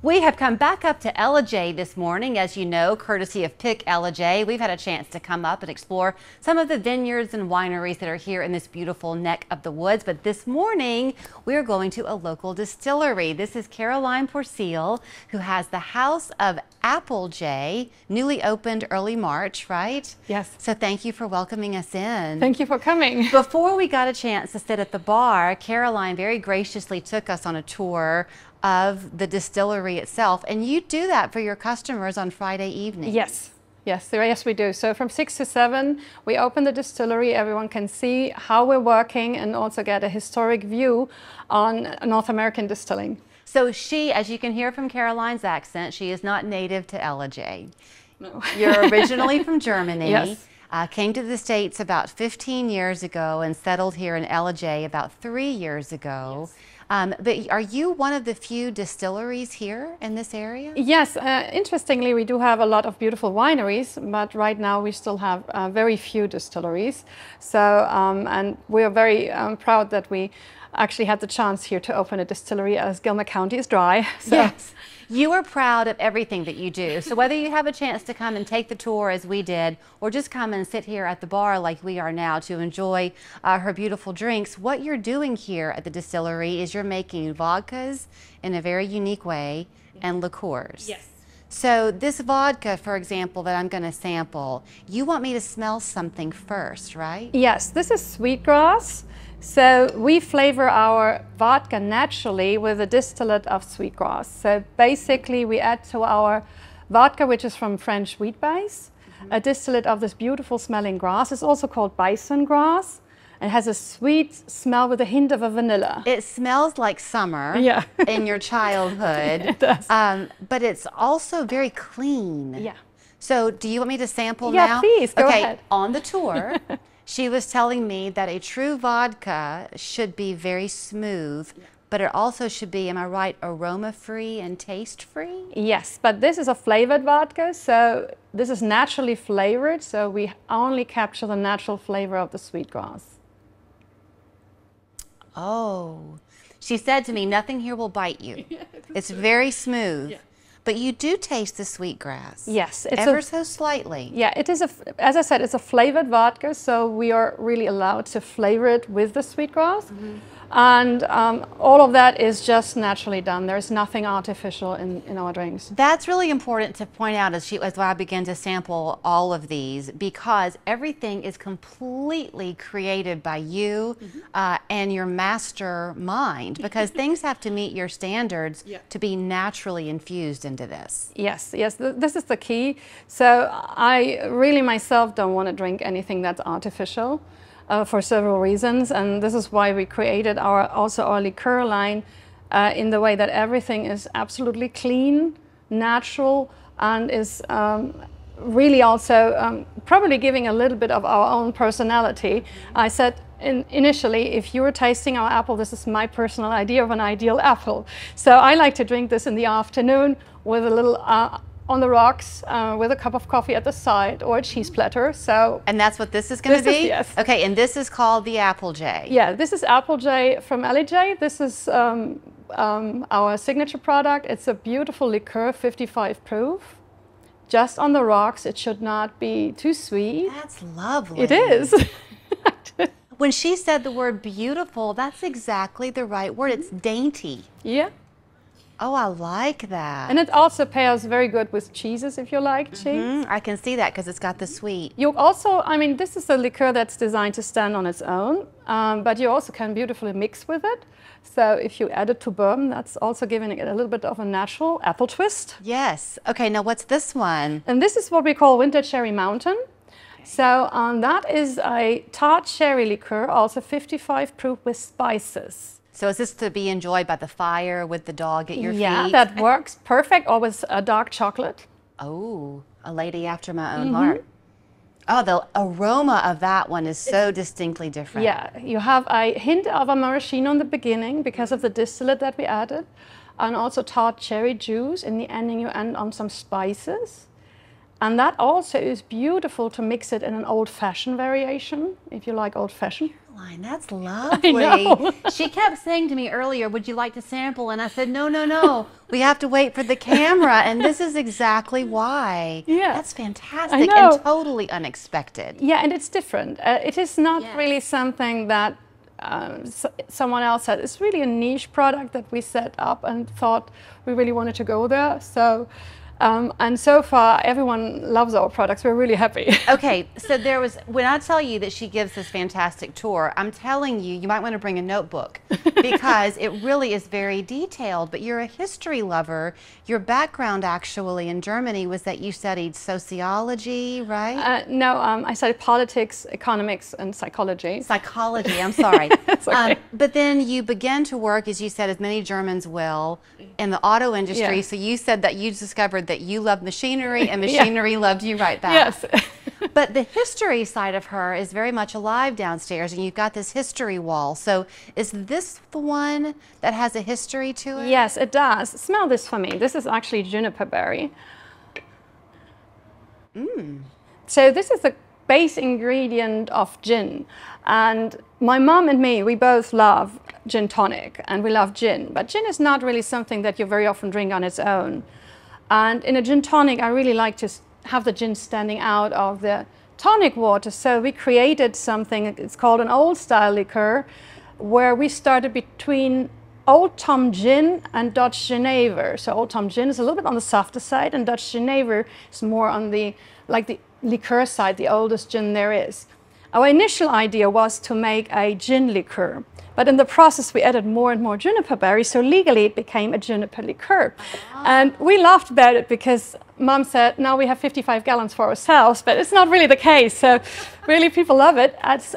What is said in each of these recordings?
We have come back up to Ellijay this morning, as you know, courtesy of Pick Ellijay. We've had a chance to come up and explore some of the vineyards and wineries that are here in this beautiful neck of the woods. But this morning, we're going to a local distillery. This is Caroline Porcile, who has the House of Applejay, newly opened early March, right? Yes. So thank you for welcoming us in. Thank you for coming. Before we got a chance to sit at the bar, Caroline very graciously took us on a tour of the distillery itself, and you do that for your customers on Friday evening. Yes, yes, we do. So from 6 to 7, we open the distillery. Everyone can see how we're working and also get a historic view on North American distilling. So she, as you can hear from Caroline's accent, she is not native to Ellijay. No. You're originally from Germany. Yes. Came to the States about 15 years ago and settled here in Ellijay about 3 years ago. Yes. But are you one of the few distilleries here in this area? Yes, interestingly, we do have a lot of beautiful wineries, but right now we still have very few distilleries. So, and we are very proud that we actually had the chance here to open a distillery, as Gilmer County is dry. So. Yes. You are proud of everything that you do. So whether you have a chance to come and take the tour as we did, or just come and sit here at the bar like we are now to enjoy her beautiful drinks, what you're doing here at the distillery is you're making vodkas in a very unique way and liqueurs. Yes. So this vodka, for example, that I'm going to sample, you want me to smell something first, right? Yes, this is sweetgrass. So we flavor our vodka naturally with a distillate of sweetgrass. So basically we add to our vodka, which is from French wheat base, a distillate of this beautiful smelling grass. It's also called bison grass. It has a sweet smell with a hint of a vanilla. It smells like summer in your childhood. It does. But it's also very clean. Yeah. So do you want me to sample now? Yeah, please, go ahead. On the tour, she was telling me that a true vodka should be very smooth, but it also should be, am I right, aroma-free and taste-free? Yes, but this is a flavored vodka, so this is naturally flavored, so we only capture the natural flavor of the sweetgrass. Oh, she said to me, nothing here will bite you. It's very smooth. Yeah. But you do taste the sweetgrass. Yes. It's ever so slightly. Yeah, it is, as I said, it's a flavored vodka, so we are really allowed to flavor it with the sweetgrass. Mm-hmm. And all of that is just naturally done. There's nothing artificial in our drinks. That's really important to point out as I begin to sample all of these, because everything is completely created by you and your master mind, because things have to meet your standards to be naturally infused into this. Yes, yes, this is the key. So I really myself don't want to drink anything that's artificial. For several reasons, and this is why we created our liqueur line in the way that everything is absolutely clean, natural, and is really also probably giving a little bit of our own personality. I said initially, if you were tasting our apple, this is my personal idea of an ideal apple. So I like to drink this in the afternoon with a little on the rocks with a cup of coffee at the side, or a cheese platter. So, and that's what this is going to be? Yes. Okay, and this is called the Applejay. Yeah, this is Applejay from Ellijay. This is our signature product. It's a beautiful liqueur, 55 proof. Just on the rocks. It should not be too sweet. That's lovely. It is. When she said the word beautiful, that's exactly the right word. It's dainty. Yeah. Oh, I like that. And it also pairs very good with cheeses if you like cheese. I can see that because it's got the sweet. You also, I mean, this is a liqueur that's designed to stand on its own, but you also can beautifully mix with it. So if you add it to bourbon, that's also giving it a little bit of a natural apple twist. Yes. Okay, now what's this one? And this is what we call Winter Cherry Mountain. Okay. So that is a tart cherry liqueur, also 55 proof with spices. So is this to be enjoyed by the fire with the dog at your feet? Yeah, that works perfect, or with a dark chocolate. Oh, a lady after my own heart. Oh, the aroma of that one is so distinctly different. Yeah, you have a hint of a maraschino in the beginning because of the distillate that we added, and also tart cherry juice. In the ending, you end on some spices. And that also is beautiful to mix it in an old-fashioned variation, if you like old-fashioned. Caroline, that's lovely. I know. She kept saying to me earlier, would you like to sample? And I said, no, no, no. We have to wait for the camera. And this is exactly why. Yeah. That's fantastic I know. and totally unexpected. Yeah, and it's different. It is not really something that someone else had. It's really a niche product that we set up and thought we really wanted to go there. So. And so far, everyone loves our products. We're really happy. Okay, so when I tell you that she gives this fantastic tour, I'm telling you, you might want to bring a notebook because it really is very detailed. But you're a history lover. Your background actually in Germany was that you studied sociology, right? No, I studied politics, economics, and psychology. Psychology, I'm sorry. Okay. But then you began to work, as you said, as many Germans will, in the auto industry. Yeah. So you said that you discovered that you loved machinery and machinery loved you right back. Yes. But the history side of her is very much alive downstairs, and you've got this history wall. So is this the one that has a history to it? Yes, it does. Smell this for me. This is actually juniper berry. So this is the base ingredient of gin. And my mom and me, we both love gin tonic and we love gin. But gin is not really something that you very often drink on its own. And in a gin tonic, I really like to have the gin standing out of the tonic water. So we created something, it's called an old style liqueur, where we started between Old Tom Gin and Dutch Genever. So Old Tom Gin is a little bit on the softer side, and Dutch Genever is more on the liqueur side, the oldest gin there is. Our initial idea was to make a gin liqueur, but in the process we added more and more juniper berries, so legally it became a juniper liqueur. And we laughed about it because Mom said, now we have 55 gallons for ourselves, but it's not really the case. So really people love it. It's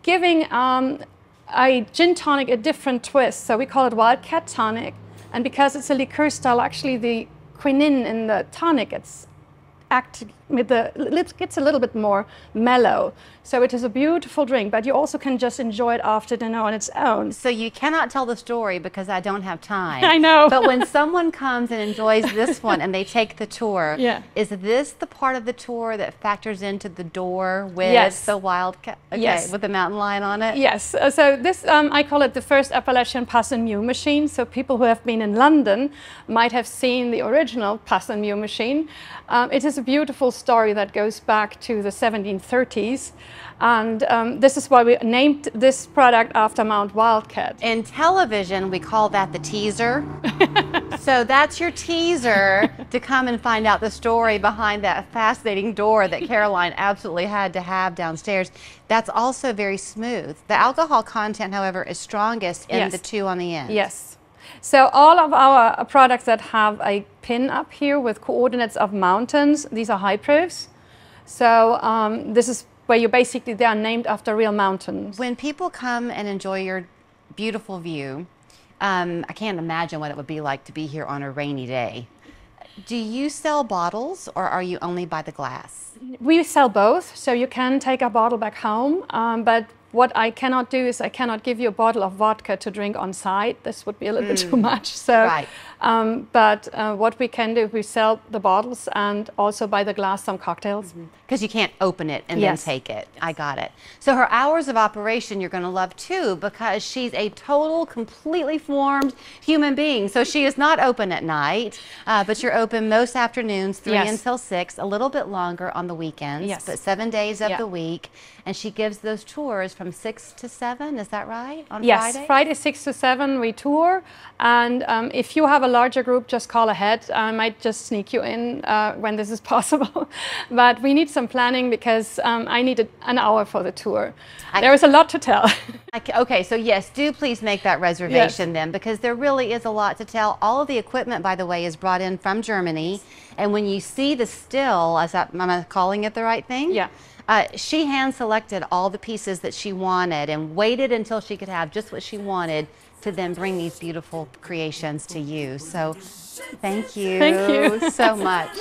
giving a gin tonic a different twist. So we call it Wildcat Tonic. And because it's a liqueur style, actually the quinine in the tonic, it's with the lips gets a little bit more mellow. So it is a beautiful drink, but you also can just enjoy it after dinner on its own. So you cannot tell the story because I don't have time. I know. But when someone comes and enjoys this one and they take the tour, is this the part of the tour that factors into the door with the wildcat? Okay, with the mountain lion on it? Yes. So this, I call it the first Appalachian 3+You machine. So people who have been in London might have seen the original 3+You machine. It is a beautiful story that goes back to the 1730s. And this is why we named this product after Mount Wildcat. In television, we call that the teaser. So that's your teaser to come and find out the story behind that fascinating door that Caroline absolutely had to have downstairs. That's also very smooth. The alcohol content, however, is strongest in the two on the end. Yes. So all of our products that have a pin up here with coordinates of mountains, these are high proofs. So this is where you basically, they are named after real mountains. When people come and enjoy your beautiful view, I can't imagine what it would be like to be here on a rainy day. Do you sell bottles or are you only by the glass? We sell both, so you can take a bottle back home, but what I cannot do is I cannot give you a bottle of vodka to drink on site. This would be a little bit too much. So, but what we can do, we sell the bottles and also by the glass some cocktails. Because you can't open it and then take it. I got it. So her hours of operation you're going to love too, because she's a total, completely formed human being. So she is not open at night, but you're open most afternoons, 3 until 6, a little bit longer on the weekends, but 7 days of the week. And she gives those tours from 6 to 7, is that right, on Friday? Yes, Friday 6 to 7 we tour. And if you have a larger group, just call ahead. I might just sneak you in when this is possible. But we need some planning because I needed an hour for the tour. There is a lot to tell. Okay, so yes, do please make that reservation then, because there really is a lot to tell. All of the equipment, by the way, is brought in from Germany. And when you see the still, am I calling it the right thing? Yeah. She hand-selected all the pieces that she wanted and waited until she could have just what she wanted to then bring these beautiful creations to you. So thank you, thank you so much.